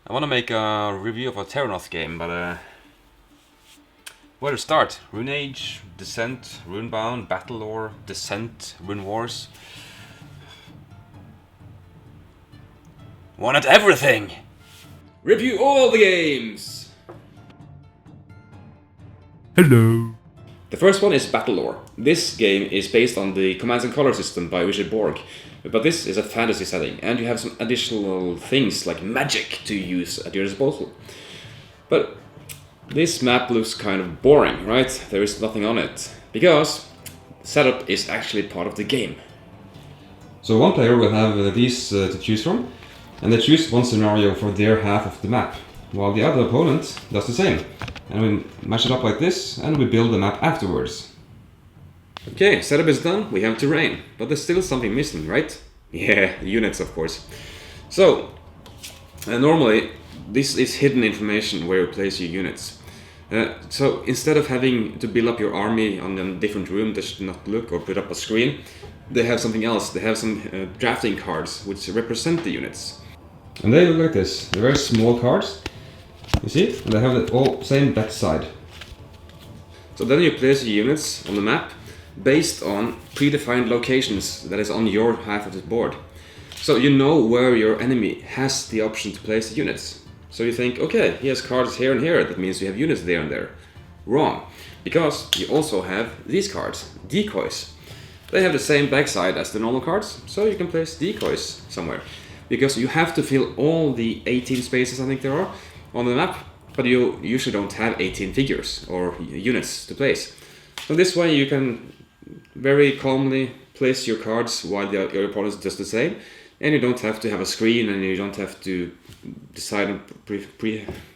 I want to make a review of a Takras game, but where to start? Rune Age, Descent, Runebound, BattleLore, Descent, Rune Wars. Want everything! Review all the games! Hello. The first one is BattleLore. This game is based on the Commands and Color system by Richard Borg, but this is a fantasy setting, and you have some additional things like magic to use at your disposal. But this map looks kind of boring, right? There is nothing on it, because setup is actually part of the game. So one player will have these to choose from, and they choose one scenario for their half of the map, while the other opponent does the same. And we match it up like this, and we build the map afterwards. Okay, setup is done, we have terrain, but there's still something missing, right? Yeah, units of course. So, normally this is hidden information where you place your units. So instead of having to build up your army on a different room that should not look, or put up a screen, they have something else. They have some drafting cards which represent the units. And they look like this. They're very small cards, you see? And they have the all same back side. So then you place your units on the map based on predefined locations that is on your half of the board. So you know where your enemy has the option to place the units. So you think, okay, he has cards here and here, that means you have units there and there. Wrong, because you also have these cards, decoys. They have the same backside as the normal cards, so you can place decoys somewhere. Because you have to fill all the 18 spaces, I think there are, on the map, but you usually don't have 18 figures or units to place. So this way you can very calmly place your cards while your opponent does the same, and you don't have to have a screen, and you don't have to decide on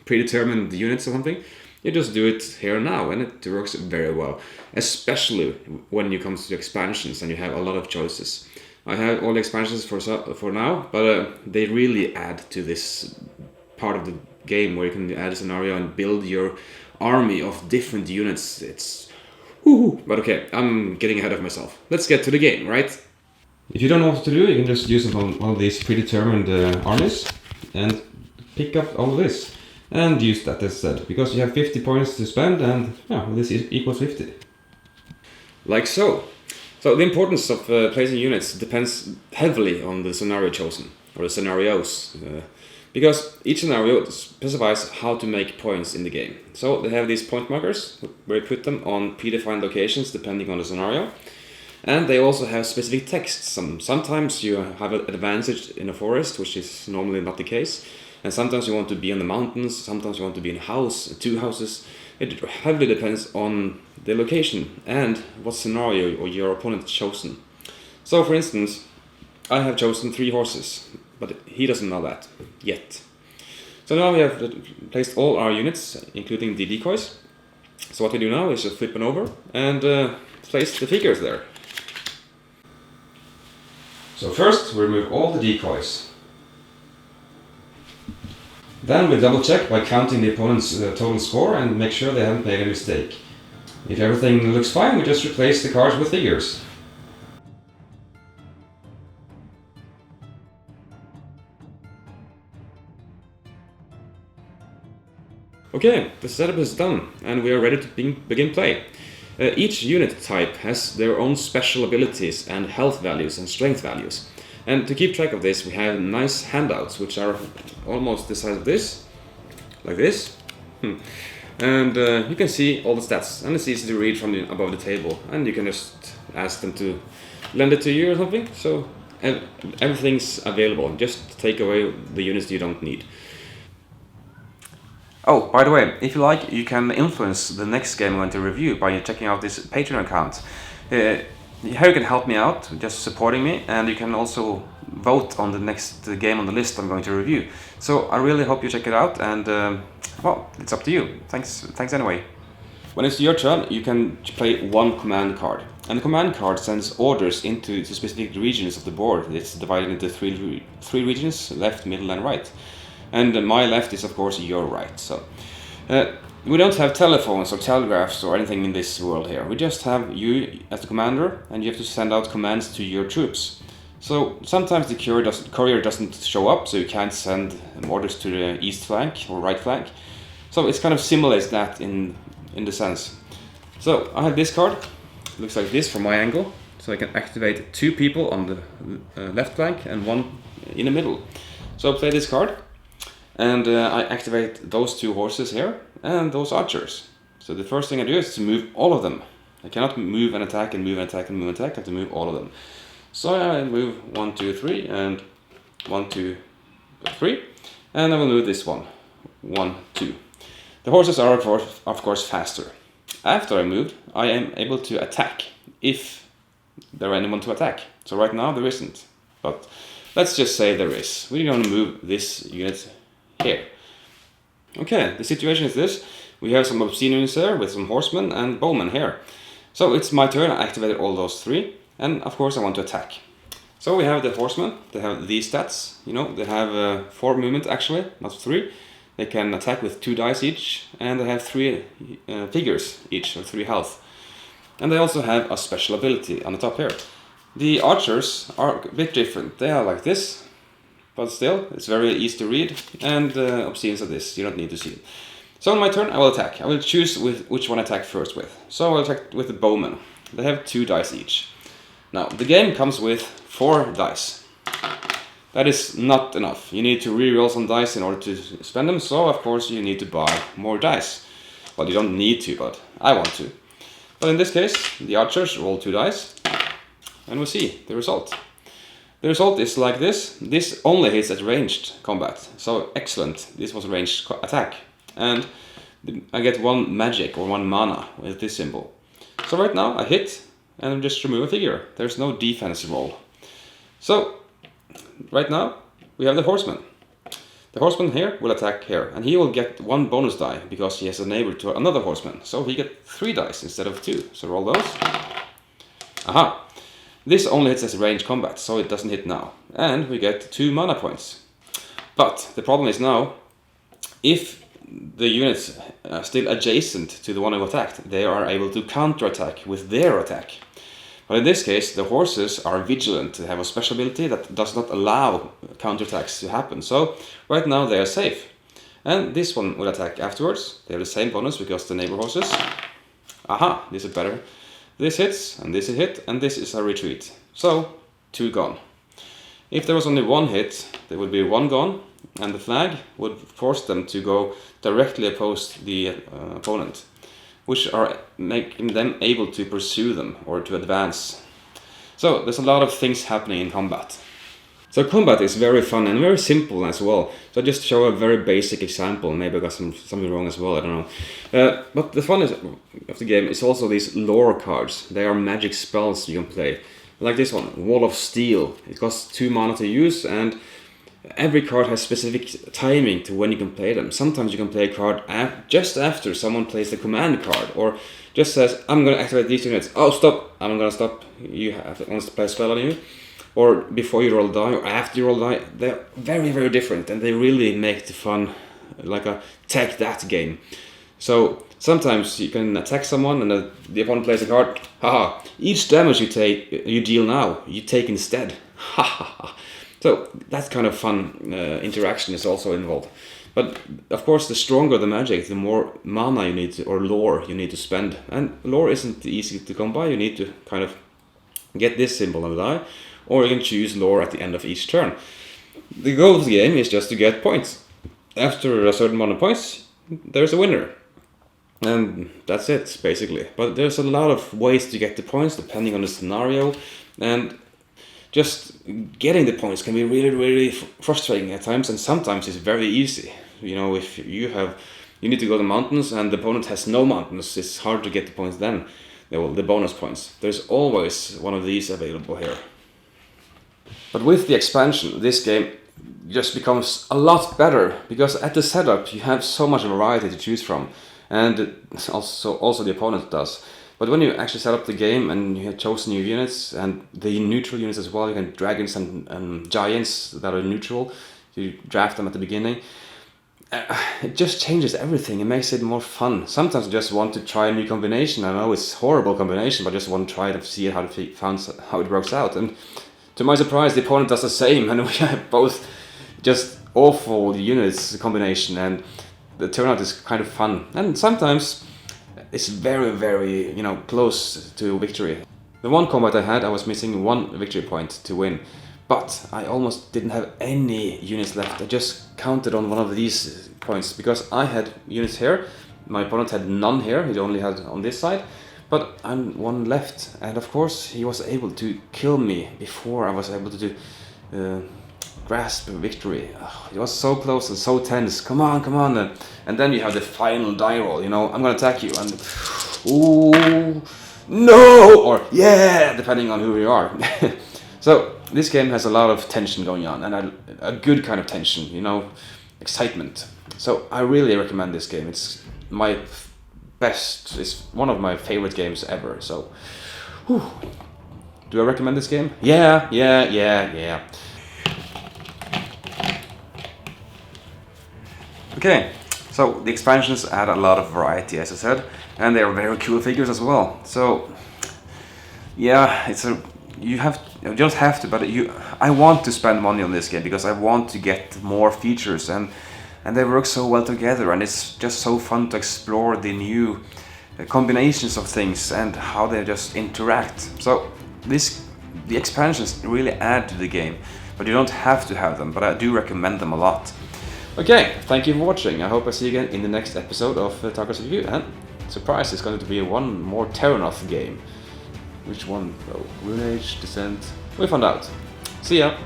predetermine the units or something. You just do it here and now, and it works very well, especially when you come to expansions and you have a lot of choices. I have all the expansions for now, but they really add to this part of the game where you can add a scenario and build your army of different units. It's but okay, I'm getting ahead of myself. Let's get to the game, right? If you don't know what to do, you can just use one of these predetermined armies and pick up all of this and use that instead, because you have 50 points to spend, and this equals 50. Like so. So the importance of placing units depends heavily on the scenario chosen, or the scenarios, because each scenario specifies how to make points in the game. So they have these point markers where you put them on predefined locations depending on the scenario. And they also have specific text. Sometimes you have an advantage in a forest, which is normally not the case. And sometimes you want to be in the mountains, sometimes you want to be in a house, two houses. It heavily depends on the location and what scenario or your opponent has chosen. So for instance, I have chosen 3 horses, but he doesn't know that yet. So now we have placed all our units, including the decoys. So what we do now is just flip them over and place the figures there. So first we remove all the decoys. Then we double check by counting the opponent's total score and make sure they haven't made a mistake. If everything looks fine, we just replace the cards with figures. Okay, the setup is done, and we are ready to begin play. Each unit type has their own special abilities and health values and strength values. And to keep track of this, we have nice handouts, which are almost the size of this, like this. And you can see all the stats, and it's easy to read from above the table, and you can just ask them to lend it to you or something. So everything's available, just take away the units you don't need. Oh, by the way, if you like, you can influence the next game I'm going to review by checking out this Patreon account. Here you can help me out, just supporting me, and you can also vote on the next game on the list I'm going to review. So I really hope you check it out, and well, it's up to you. Thanks anyway. When it's your turn, you can play one command card. And the command card sends orders into the specific regions of the board. It's divided into three regions, left, middle and right. And my left is of course your right. So we don't have telephones or telegraphs or anything in this world here. We just have you as the commander, and you have to send out commands to your troops. So sometimes the courier doesn't show up, so you can't send orders to the east flank or right flank. So it's kind of simulates that in the sense. So I have this card. It looks like this from my angle. So I can activate 2 people on the left flank and 1 in the middle. So I play this card, and I activate those 2 horses here and those archers. So the first thing I do is to move all of them. I cannot move and attack and move and attack and move and attack. I have to move all of them. So I move 1, 2, 3 and 1, 2, 3, and I will move this one, 1, 2. The horses are of course faster. After I moved, I am able to attack if there are anyone to attack. So right now there isn't, but let's just say there is. We're going to move this unit here. Okay, the situation is this. We have some obscene units here with some horsemen and bowmen here. So it's my turn. I activated all those 3, and of course I want to attack. So we have the horsemen. They have these stats. You know, they have 4 movement actually, not 3. They can attack with 2 dice each, and they have 3 figures each, or 3 health. And they also have a special ability on the top here. The archers are a bit different. They are like this, but still, it's very easy to read, and obscenes are this. You don't need to see it. So on my turn, I will attack. I will choose which one I attack first with. So I will attack with the bowmen. They have 2 dice each. Now, the game comes with 4 dice. That is not enough. You need to re-roll some dice in order to spend them, so of course you need to buy more dice. Well, you don't need to, but I want to. But in this case, the archers roll 2 dice, and we'll see the result. The result is like this. This only hits at ranged combat, so excellent. This was a ranged attack. And I get 1 magic or 1 mana with this symbol. So right now I hit and just remove a figure. There's no defense roll. So right now we have the horseman. The horseman here will attack here, and he will get 1 bonus die because he has a neighbor to another horseman. So he gets 3 dice instead of 2. So roll those. Aha! This only hits as range combat, so it doesn't hit now. And we get 2 mana points. But the problem is now, if the units are still adjacent to the one who attacked, they are able to counterattack with their attack. But in this case, the horses are vigilant. They have a special ability that does not allow counterattacks to happen. So right now they are safe. And this one will attack afterwards. They have the same bonus because the neighbor horses. Aha, this is better. This hits, and this is hit, and this is a retreat. So 2 gone. If there was only 1 hit, there would be 1 gone, and the flag would force them to go directly opposed the opponent, which are making them able to pursue them or to advance. So there's a lot of things happening in combat. So combat is very fun and very simple as well. So I just show a very basic example. Maybe I got something wrong as well, I don't know. But the fun of the game is also these lore cards. They are magic spells you can play. Like this one, Wall of Steel. It costs 2 mana to use, and every card has specific timing to when you can play them. Sometimes you can play a card just after someone plays the command card, or just says, I'm going to activate these units. Oh, stop! I'm going to stop. You wants to play a spell on you. Or before you roll a die, or after you roll a die. They're very, very different, and they really make the fun like a take that game. So sometimes you can attack someone, and the opponent plays a card. Haha! Each damage you deal now, you take instead. Haha! So that kind of fun interaction is also involved. But of course, the stronger the magic, the more mana you need to, or lore you need to spend. And lore isn't easy to come by. You need to kind of get this symbol on the die, or you can choose lore at the end of each turn. The goal of the game is just to get points. After a certain amount of points, there's a winner. And that's it, basically. But there's a lot of ways to get the points, depending on the scenario. And just getting the points can be really, really frustrating at times, and sometimes it's very easy. You know, if you need to go to the mountains and the opponent has no mountains, it's hard to get the points then. The bonus points. There's always one of these available here. But with the expansion, this game just becomes a lot better, because at the setup you have so much variety to choose from, and also the opponent does. But when you actually set up the game and you have chosen your units, and the neutral units as well, you can dragons and giants that are neutral, you draft them at the beginning. It just changes everything. It makes it more fun. Sometimes I just want to try a new combination. I know it's a horrible combination, but I just want to try it to see how it works out. And To my surprise, the opponent does the same, and we have both just awful units combination, and the turnout is kind of fun. And sometimes it's very, very, you know, close to victory. The one combat I had, I was missing 1 victory point to win, but I almost didn't have any units left. I just counted on one of these points because I had units here. My opponent had none here, he only had on this side. But I'm 1 left, and of course he was able to kill me before I was able to grasp victory. Oh, it was so close and so tense. Come on, come on. And then you have the final die roll, you know, I'm gonna attack you, and ooh, no, or yeah, depending on who you are. So this game has a lot of tension going on, and a good kind of tension, you know, excitement. So I really recommend this game. It's my best, it's one of my favorite games ever. So, whew. Do I recommend this game? Yeah. Okay, so the expansions add a lot of variety, as I said, and they are very cool figures as well. So, yeah, you don't have to, but I want to spend money on this game because I want to get more features, and they work so well together, and it's just so fun to explore the new combinations of things and how they just interact. So the expansions really add to the game, but you don't have to have them, but I do recommend them a lot. Okay, thank you for watching. I hope I see you again in the next episode of Takras Review, and surprise, it's going to be one more Terranoth game. Which one though? Rune Age, Descent? We'll find out. See ya!